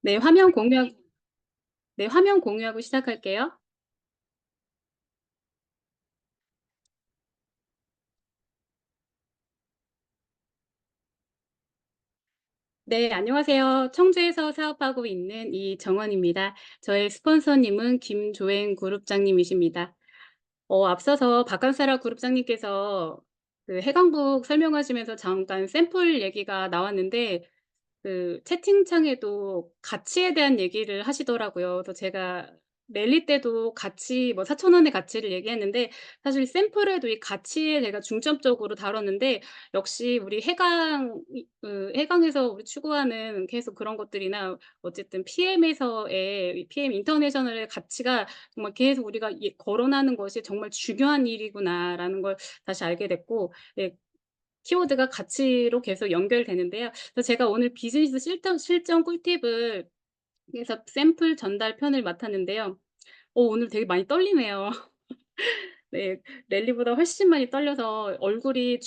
네, 화면 공유하고 시작할게요. 네, 안녕하세요. 청주에서 사업하고 있는 이정원입니다. 저의 스폰서님은 김조행 그룹장님이십니다. 앞서서 박간사라 그룹장님께서 그 해강북 설명하시면서 잠깐 샘플 얘기가 나왔는데 그 채팅창에도 가치에 대한 얘기를 하시더라고요. 그래서 제가 랠리 때도 가치 뭐 4천 원의 가치를 얘기했는데 사실 샘플에도 이 가치에 제가 중점적으로 다뤘는데 역시 우리 해강에서 우리 추구하는 계속 그런 것들이나 어쨌든 PM에서의 이 PM 인터내셔널의 가치가 정말 계속 우리가 거론하는 것이 정말 중요한 일이구나라는 걸 다시 알게 됐고, 예, 키워드가 가치로 계속 연결되는데요. 그래서 제가 오늘 비즈니스 실전 꿀팁을 해서 샘플 전달 편을 맡았는데요. 오늘 되게 많이 떨리네요. 네. 랠리보다 훨씬 많이 떨려서 얼굴이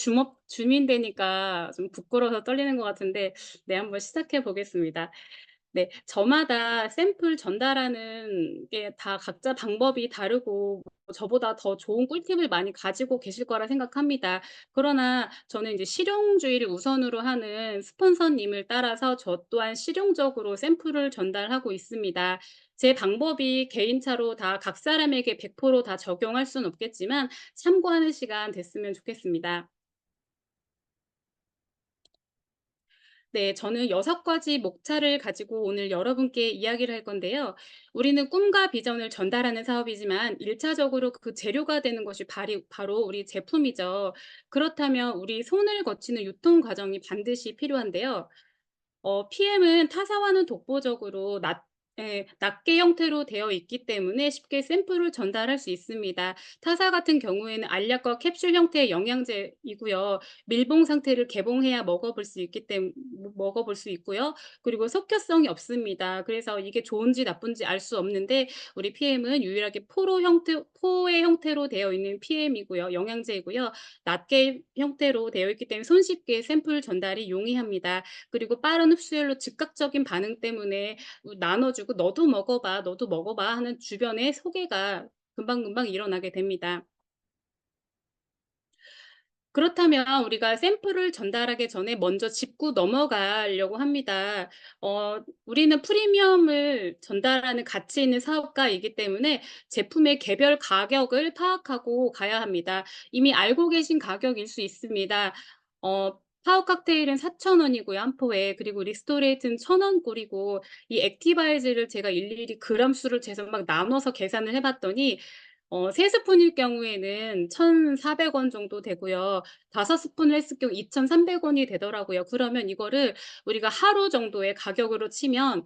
줌인 되니까 좀 부끄러워서 떨리는 것 같은데, 네, 한번 시작해 보겠습니다. 네. 저마다 샘플 전달하는 게 다 각자 방법이 다르고 저보다 더 좋은 꿀팁을 많이 가지고 계실 거라 생각합니다. 그러나 저는 이제 실용주의를 우선으로 하는 스폰서님을 따라서 저 또한 실용적으로 샘플을 전달하고 있습니다. 제 방법이 개인차로 다 각 사람에게 100%다 적용할 수는 없겠지만 참고하는 시간 됐으면 좋겠습니다. 네. 저는 6가지 목차를 가지고 오늘 여러분께 이야기를 할 건데요. 우리는 꿈과 비전을 전달하는 사업이지만 1차적으로 차적으로 그 재료가 되는 것이 바로 우리 제품이죠. 그렇다면 우리 손을 거치는 유통 과정이 반드시 필요한데요. PM은 타사와는 독보적으로 낱개 형태로 되어 있기 때문에 쉽게 샘플을 전달할 수 있습니다. 타사 같은 경우에는 알약과 캡슐 형태의 영양제이고요. 밀봉 상태를 개봉해야 먹어 볼 수 있고요. 그리고 속효성이 없습니다. 그래서 이게 좋은지 나쁜지 알 수 없는데 우리 PM은 유일하게 포의 형태로 되어 있는 PM이고요. 영양제이고요. 낱개 형태로 되어 있기 때문에 손쉽게 샘플 전달이 용이합니다. 그리고 빠른 흡수율로 즉각적인 반응 때문에 나눠 주고 "너도 먹어 봐. 너도 먹어 봐." 하는 주변의 소개가 금방금방 일어나게 됩니다. 그렇다면 우리가 샘플을 전달하기 전에 먼저 짚고 넘어가려고 합니다. 우리는 프리미엄을 전달하는 가치 있는 사업가이기 때문에 제품의 개별 가격을 파악하고 가야 합니다. 이미 알고 계신 가격일 수 있습니다. 파워 칵테일은 4,000원이고요, 한 포에. 그리고 리스토레이트는 1,000원 꼴이고, 이 액티바이즈를 제가 일일이 그램 수를 재서 막 나눠서 계산을 해 봤더니 3 스푼일 경우에는 1,400원 정도 되고요. 5 스푼을 했을 경우 2,300 원이 되더라고요. 그러면 이거를 우리가 하루 정도의 가격으로 치면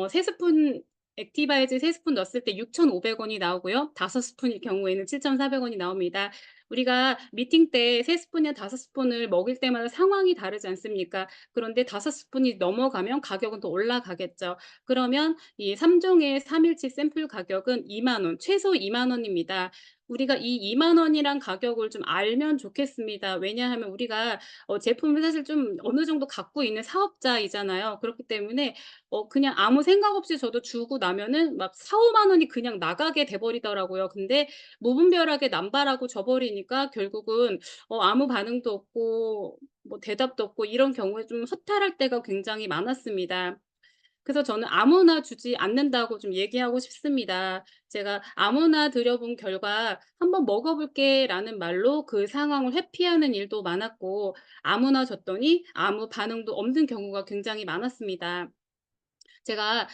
3 스푼 액티바이즈 3 스푼 넣었을 때 6,500 원이 나오고요. 5 스푼일 경우에는 7,400 원이 나옵니다. 우리가 미팅 때 3 스푼이나 5 스푼을 먹을 때마다 상황이 다르지 않습니까? 그런데 5 스푼이 넘어가면 가격은 더 올라가겠죠. 그러면 이 3 종의 3 일치 샘플 가격은 2만 원, 최소 2만 원입니다. 우리가 이 2만 원이란 가격을 좀 알면 좋겠습니다. 왜냐하면 우리가 제품을 사실 좀 어느 정도 갖고 있는 사업자이잖아요. 그렇기 때문에 그냥 아무 생각 없이 저도 주고 나면은 막 4-5만 원이 그냥 나가게 돼 버리더라고요. 근데 무분별하게 남발하고 줘 버리니까 결국은 아무 반응도 없고 뭐 대답도 없고 이런 경우에 좀 허탈할 때가 굉장히 많았습니다. 그래서 저는 아무나 주지 않는다고 좀 얘기하고 싶습니다. 제가 아무나 드려 본 결과 "한번 먹어 볼게."라는 말로 그 상황을 회피하는 일도 많았고, 아무나 줬더니 아무 반응도 없는 경우가 굉장히 많았습니다. 제가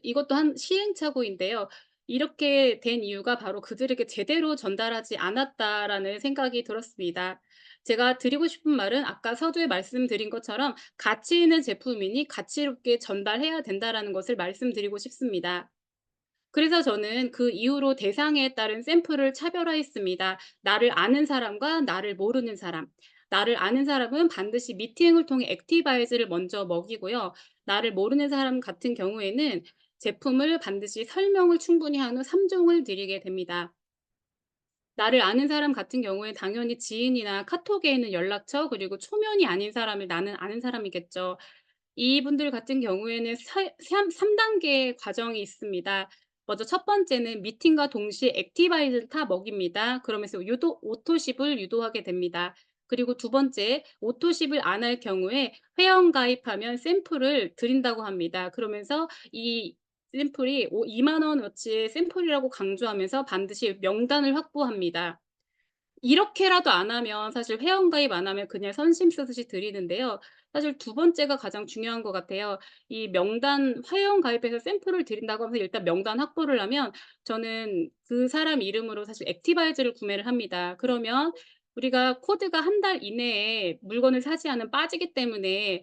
이것도 한 시행착오인데요. 이렇게 된 이유가 바로 '그들에게 제대로 전달하지 않았다.'라는 생각이 들었습니다. 제가 드리고 싶은 말은 아까 서두에 말씀드린 것처럼 '가치 있는 제품이니 가치롭게 전달해야 된다.'라는 것을 말씀드리고 싶습니다. 그래서 저는 그 이후로 대상에 따른 샘플을 차별화했습니다. 나를 아는 사람과 나를 모르는 사람. 나를 아는 사람은 반드시 미팅을 통해 액티바이즈를 먼저 먹이고요. 나를 모르는 사람 같은 경우에는 제품을 반드시 설명을 충분히 한 후 3 종을 드리게 됩니다. 나를 아는 사람 같은 경우에 당연히 지인이나 카톡에 있는 연락처, 그리고 초면이 아닌 사람을 나는 아는 사람이겠죠. 이분들 같은 경우에는 사 삼 3 단계의 과정이 있습니다. 먼저 첫 번째는 미팅과 동시에 액티바이즈를 타 먹입니다. 그러면서 유도 오토십을 유도하게 됩니다. 그리고 두 번째, 오토십을 안 할 경우에 회원 가입하면 샘플을 드린다고 합니다. 그러면서 이 샘플이 2만 원어치의 샘플이라고 강조하면서 반드시 명단을 확보합니다. 이렇게라도 안 하면 사실 회원가입 안 하면 그냥 선심 쓰듯이 드리는데요. 사실 두 번째가 가장 중요한 것 같아요. 이 명단 회원 가입해서 샘플을 드린다고 하면서 일단 명단 확보를 하면 저는 그 사람 이름으로 사실 액티바이즈를 구매를 합니다. 그러면 우리가 코드가 한 달 이내에 물건을 사지 않으면 빠지기 때문에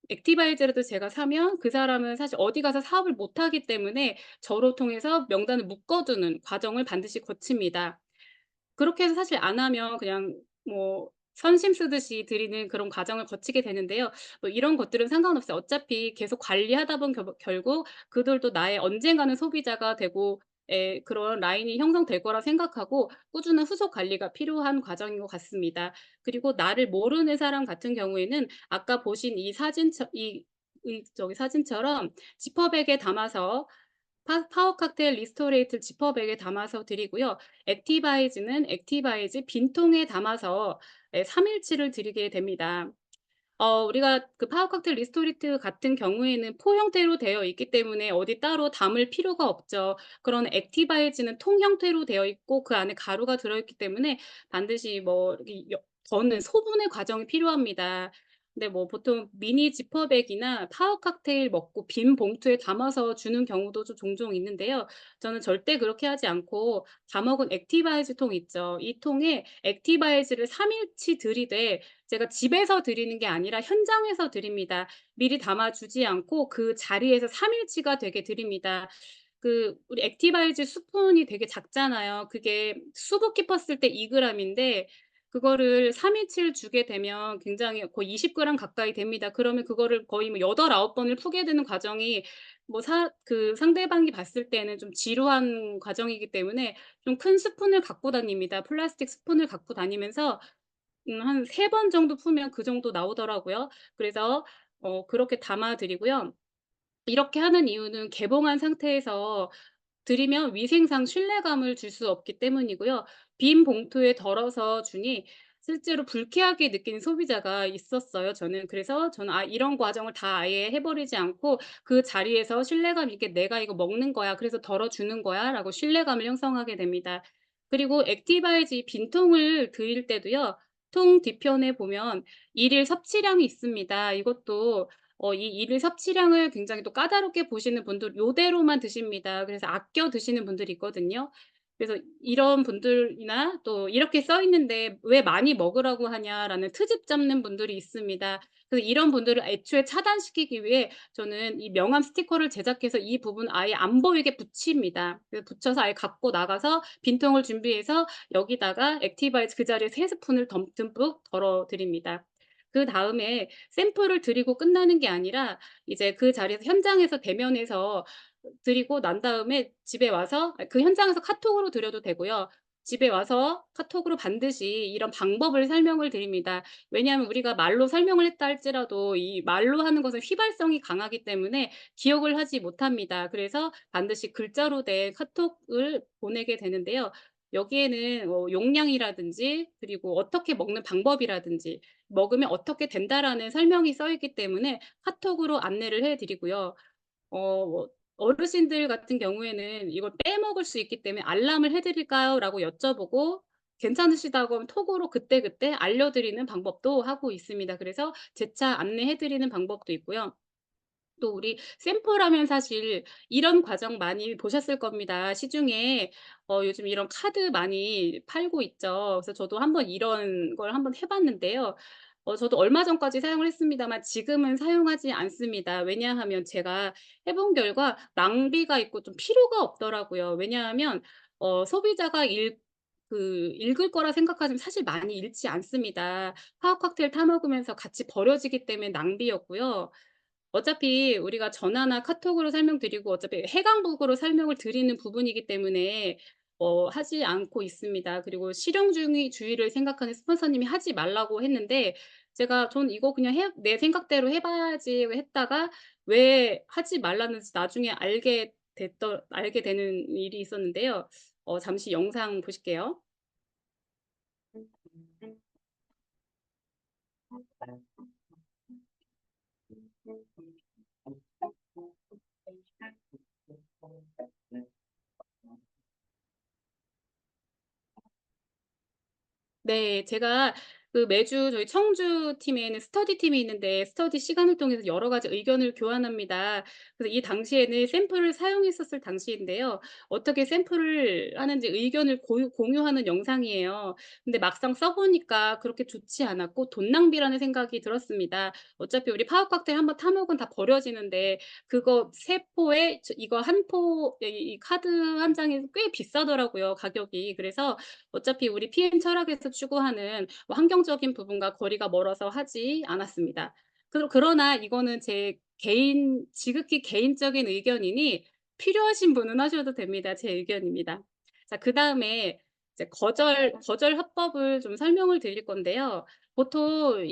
액티바이저라도 제가 사면 그 사람은 사실 어디 가서 사업을 못 하기 때문에 저로 통해서 명단을 묶어 두는 과정을 반드시 거칩니다. 그렇게 해서 사실 안 하면 그냥 뭐 선심 쓰듯이 드리는 그런 과정을 거치게 되는데요. 뭐 이런 것들은 상관없어요. 어차피 계속 관리하다 보면 결국 그들도 나의 언젠가는 소비자가 되고 그런 라인이 형성될 거라 생각하고 꾸준한 후속 관리가 필요한 과정인 것 같습니다. 그리고 나를 모르는 사람 같은 경우에는 아까 보신 이 사진처 이 저기 사진처럼 지퍼백에 담아서 파워 칵테일 리스토레이트를 지퍼백에 담아서 드리고요. 액티바이즈는 액티바이즈 빈통에 담아서 3 일치를 드리게 됩니다. 우리가 그 파워 칵테일 리스토리트 같은 경우에는 포 형태로 되어 있기 때문에 어디 따로 담을 필요가 없죠. 그런 액티바이즈는 통 형태로 되어 있고 그 안에 가루가 들어 있기 때문에 반드시 뭐 이렇게 저는 소분의 과정이 필요합니다. 근데 뭐 보통 미니 지퍼백이나 파워 칵테일 먹고 빈 봉투에 담아서 주는 경우도 좀 종종 있는데요. 저는 절대 그렇게 하지 않고 다 먹은 액티바이즈 통 있죠. 이 통에 액티바이즈를 3 일치 들이되 제가 집에서 드리는 게 아니라 현장에서 드립니다. 미리 담아 주지 않고 그 자리에서 3 일치가 되게 드립니다. 우리 액티바이즈 스푼이 되게 작잖아요. 그게 수북 깊었을 때 2 그램인데 그거를 3 일치를 주게 되면 굉장히 거의 20 그램 가까이 됩니다. 그러면 그거를 거의 뭐 8-9 번을 푸게 되는 과정이 뭐 상대방이 봤을 때는 좀 지루한 과정이기 때문에 좀 큰 스푼을 갖고 다닙니다. 플라스틱 스푼을 갖고 다니면서 한 3번 정도 풀면 그 정도 나오더라고요. 그래서 그렇게 담아 드리고요. 이렇게 하는 이유는 개봉한 상태에서 드리면 위생상 신뢰감을 줄 수 없기 때문이고요. 빈 봉투에 덜어서 주니 실제로 불쾌하게 느끼는 소비자가 있었어요 저는. 그래서 저는 '아 이런 과정을 다 아예 해 버리지 않고 그 자리에서 신뢰감 있게 '내가 이거 먹는 거야. 그래서 덜어 주는 거야.'라고 신뢰감을 형성하게 됩니다. 그리고 액티바이즈 빈통을 드릴 때도요. 통 뒤편에 보면 일일 섭취량이 있습니다. 이것도 이 일일 섭취량을 굉장히 또 까다롭게 보시는 분들 요대로만 드십니다. 그래서 아껴 드시는 분들이 있거든요. 그래서 이런 분들이나 또 "이렇게 써 있는데 왜 많이 먹으라고 하냐."라는 트집 잡는 분들이 있습니다. 그래서 이런 분들을 애초에 차단시키기 위해 저는 이 명함 스티커를 제작해서 이 부분 아예 안 보이게 붙입니다. 그래서 붙여서 아예 갖고 나가서 빈통을 준비해서 여기다가 액티바이즈 그 자리에 3 스푼을 듬뿍 덜어 드립니다. 그다음에 샘플을 드리고 끝나는 게 아니라 이제 그 자리에서 현장에서 대면해서 드리고 난 다음에 집에 와서 그 현장에서 카톡으로 드려도 되고요. 집에 와서 카톡으로 반드시 이런 방법을 설명을 드립니다. 왜냐하면 우리가 말로 설명을 했다 할지라도 이 말로 하는 것은 휘발성이 강하기 때문에 기억을 하지 못합니다. 그래서 반드시 글자로 된 카톡을 보내게 되는데요. 여기에는 용량이라든지 그리고 어떻게 먹는 방법이라든지 먹으면 어떻게 된다라는 설명이 써 있기 때문에 카톡으로 안내를 해 드리고요. 뭐 어르신들 같은 경우에는 "이걸 빼먹을 수 있기 때문에 알람을 해 드릴까요?"라고 여쭤보고 괜찮으시다고 하면 톡으로 그때그때 알려 드리는 방법도 하고 있습니다. 그래서 재차 안내해 드리는 방법도 있고요. 또 우리 샘플하면 사실 이런 과정 많이 보셨을 겁니다. 시중에 요즘 이런 카드 많이 팔고 있죠. 그래서 저도 한번 이런 걸 한번 해 봤는데요. 저도 얼마 전까지 사용을 했습니다만 지금은 사용하지 않습니다. 왜냐하면 제가 해본 결과 낭비가 있고 좀 필요가 없더라고요. 왜냐하면 소비자가 읽을 거라 생각하지만 사실 많이 읽지 않습니다. 파워 칵테일 타 먹으면서 같이 버려지기 때문에 낭비였고요. 어차피 우리가 전화나 카톡으로 설명드리고 어차피 해당국으로 설명을 드리는 부분이기 때문에 하지 않고 있습니다. 그리고 실용주의를 생각하는 스폰서님이 하지 말라고 했는데 전 이거 그냥 해 내 생각대로 해 봐야지 했다가 왜 하지 말라는지 나중에 알게 되는 일이 있었는데요. 잠시 영상 보실게요. 네. 제가 매주 저희 청주 팀에는 스터디 팀이 있는데 스터디 시간을 통해서 여러 가지 의견을 교환합니다. 그래서 이 당시에는 샘플을 사용했었을 당시인데요. 어떻게 샘플을 하는지 의견을 공유하는 영상이에요. 근데 막상 써 보니까 그렇게 좋지 않았고 돈 낭비라는 생각이 들었습니다. 어차피 우리 파워 칵테일 한번 타 먹으면 다 버려지는데 그거 3 포에 이거 한 포 이 카드 한 장이 꽤 비싸더라고요, 가격이. 그래서 어차피 우리 PM 철학에서 추구하는 환경적인 부분과 거리가 멀어서 하지 않았습니다. 그러나 이거는 제 지극히 개인적인 의견이니 필요하신 분은 하셔도 됩니다. 제 의견입니다. 자, 그다음에 이제 거절 화법을 좀 설명을 드릴 건데요. 보통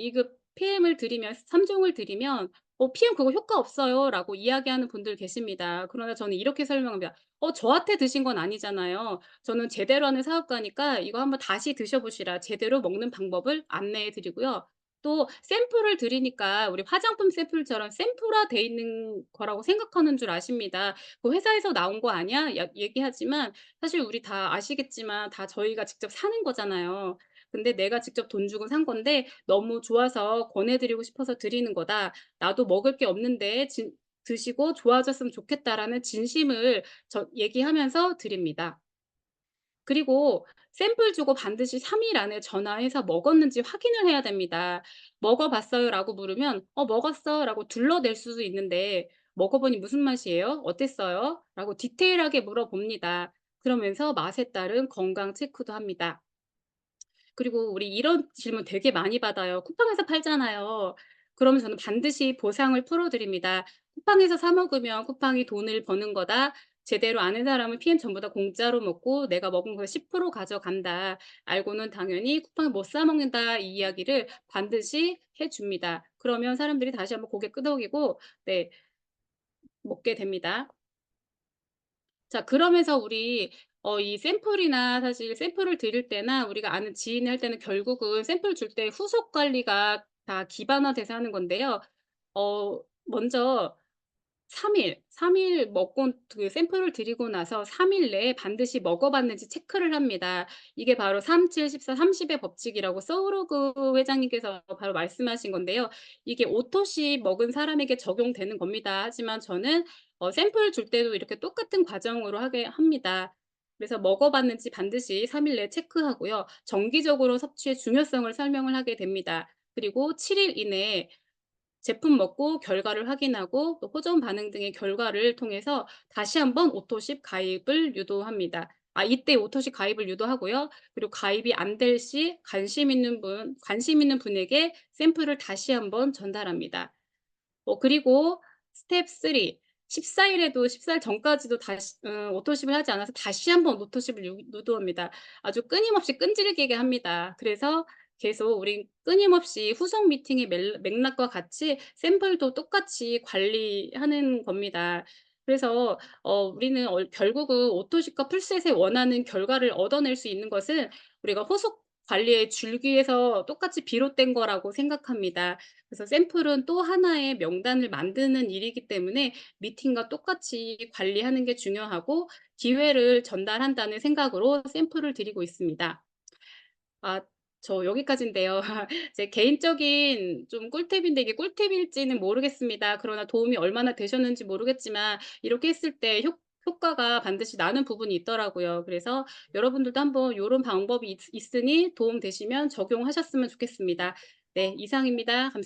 PM을 드리면 3 종을 드리면 PM 그거 효과 없어요."라고 이야기하는 분들 계십니다. 그러나 저는 이렇게 설명합니다. 저한테 드신 건 아니잖아요. 저는 제대로 하는 사업가니까 이거 한번 다시 드셔 보시라 제대로 먹는 방법을 안내해 드리고요. 또 샘플을 드리니까 우리 화장품 샘플처럼 샘플화돼 있는 거라고 생각하는 줄 아십니다. "그 회사에서 나온 거 아니야?" 얘기하지만 사실 우리 다 아시겠지만 다 저희가 직접 사는 거잖아요. 근데 내가 직접 돈 주고 산 건데 "너무 좋아서 권해 드리고 싶어서 드리는 거다. 나도 먹을 게 없는데 드시고 좋아졌으면 좋겠다."라는 진심을 얘기하면서 드립니다. 그리고 샘플 주고 반드시 3일 안에 전화해서 먹었는지 확인을 해야 됩니다. "먹어 봤어요?"라고 물으면 "어 먹었어."라고 둘러댈 수도 있는데 "먹어 보니 무슨 맛이에요? 어땠어요?" 라고 디테일하게 물어봅니다. 그러면서 맛에 따른 건강 체크도 합니다. 그리고 우리 이런 질문 되게 많이 받아요. 쿠팡에서 팔잖아요. 그러면 저는 반드시 보상을 풀어 드립니다. "쿠팡에서 사 먹으면 쿠팡이 돈을 버는 거다. 제대로 아는 사람은 PM 전부 다 공짜로 먹고 내가 먹은 거에 10% 가져간다. 알고는 당연히 쿠팡을 못 사 먹는다." 이 이야기를 반드시 해 줍니다. 그러면 사람들이 다시 한번 고개 끄덕이고 네 먹게 됩니다. 자, 그러면서 우리 이 샘플이나 사실 샘플을 드릴 때나 우리가 아는 지인이 할 때는 결국은 샘플 줄 때 후속 관리가 다 기반화돼서 하는 건데요. 먼저 3 일 먹고 샘플을 드리고 나서 3일 내에 반드시 먹어 봤는지 체크를 합니다. 이게 바로 37-14, 30의 법칙이라고 서우로그 회장님께서 바로 말씀하신 건데요. 이게 오토시 먹은 사람에게 적용되는 겁니다. 하지만 저는 샘플 줄 때도 이렇게 똑같은 과정으로 하게 합니다. 그래서 먹어 봤는지 반드시 3일 내에 체크하고요. 정기적으로 섭취의 중요성을 설명을 하게 됩니다. 그리고 7일 이내에 제품 먹고 결과를 확인하고 또 호전 반응 등의 결과를 통해서 다시 한번 오토십 가입을 유도합니다. 이때 오토십 가입을 유도하고요. 그리고 가입이 안 될 시 관심 있는 분에게 샘플을 다시 한번 전달합니다. 그리고 스텝 3 14 일에도 14일 전까지도 다시 오토십을 하지 않아서 다시 한번 오토십을 유도합니다. 아주 끊임없이 끈질기게 합니다. 그래서 계속 우린 끊임없이 후속 미팅의 맥락과 같이 샘플도 똑같이 관리하는 겁니다. 그래서 우리는 결국은 오토십과 풀셋에 원하는 결과를 얻어낼 수 있는 것은 우리가 후속 관리의 줄기에서 똑같이 비롯된 거라고 생각합니다. 그래서 샘플은 또 하나의 명단을 만드는 일이기 때문에 미팅과 똑같이 관리하는 게 중요하고 기회를 전달한다는 생각으로 샘플을 드리고 있습니다. 아 저 여기까지인데요. 제 개인적인 좀 꿀팁인데 이게 꿀팁일지는 모르겠습니다. 그러나 도움이 얼마나 되셨는지 모르겠지만 이렇게 했을 때 효과가 반드시 나는 부분이 있더라고요. 그래서 여러분들도 한번 요런 방법이 있으니 도움 되시면 적용하셨으면 좋겠습니다. 네, 이상입니다. 감사